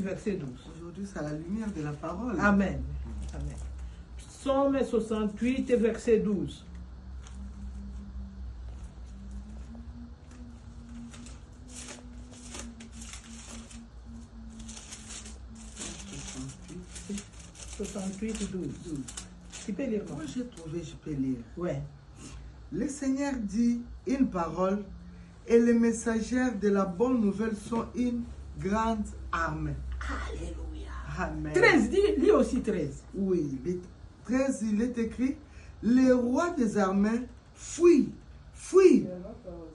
verset 12. Aujourd'hui, c'est à la lumière de la parole. Amen. Amen. Psaume 68, verset 12. « 68, 12. Tu peux lire, non? Moi, j'ai trouvé, je peux lire. Ouais. Le Seigneur dit une parole et les messagères de la bonne nouvelle sont une grande armée. Alléluia. Amen. 13, lis aussi 13. Oui, le 13, il est écrit, les rois des armées fuient, fuient,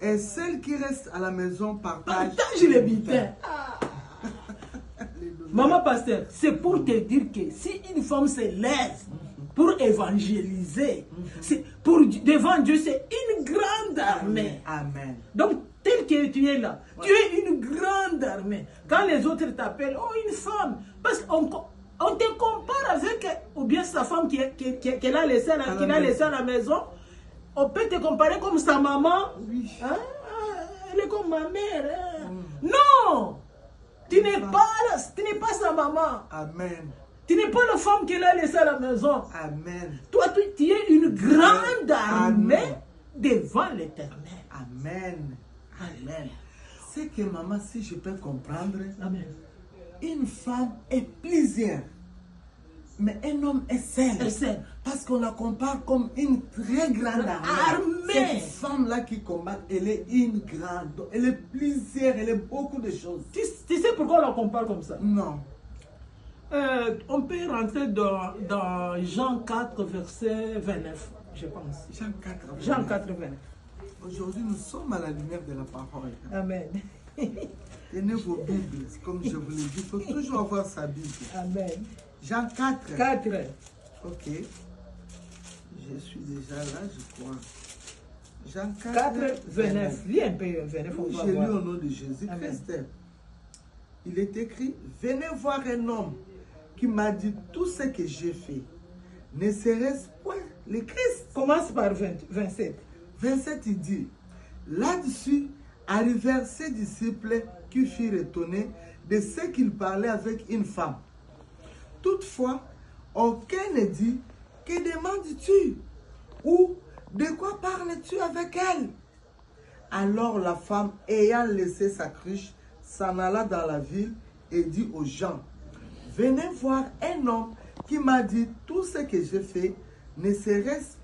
et celles qui restent à la maison partagent Les butins. Maman pasteur, c'est pour te dire que si une femme se lève pour évangéliser, devant Dieu, c'est une grande armée. Amen. Donc, tel que tu es là, tu es une grande armée. Quand les autres t'appellent, oh, une femme, parce qu'on te compare avec, ou bien sa femme qu'elle a laissée à la maison, on peut te comparer comme sa maman. Oui. Hein? Elle est comme ma mère. Hein? Non! Tu n'es pas sa maman. Amen. Tu n'es pas la femme qu'elle a laissée à la maison. Amen. Toi, tu es une grande armée devant l'Éternel. Amen. Amen. C'est que maman, si je peux comprendre, Amen. une femme est plusieurs, mais un homme est seul. Parce qu'on la compare comme une très grande armée. Cette femme-là qui combat, elle est une grande. Elle est plusieurs, elle est beaucoup de choses. Tu sais pourquoi on la compare comme ça? Non. On peut rentrer dans Jean 4, verset 29, je pense. Jean 4. Jean 4, 29. Aujourd'hui, nous sommes à la lumière de la parole. Amen. Tenez vos Bibles, comme je vous l'ai dit, il faut toujours avoir sa Bible. Amen. Jean 4. 4. Ok. Je suis déjà là, je crois. Jean 4, 29. Lis un peu 29. Oui, j'ai lu au nom de Jésus-Christ. Il est écrit, venez voir un homme qui m'a dit tout ce que j'ai fait. Ne serait-ce point le Christ? Commence par 27. 27, il dit, là-dessus arrivèrent ses disciples qui furent étonnés de ce qu'il parlait avec une femme. Toutefois, aucun ne dit, que demandes-tu? Ou de quoi parles-tu avec elle? Alors la femme, ayant laissé sa cruche, s'en alla dans la ville et dit aux gens, venez voir un homme qui m'a dit tout ce que j'ai fait, ne serait-ce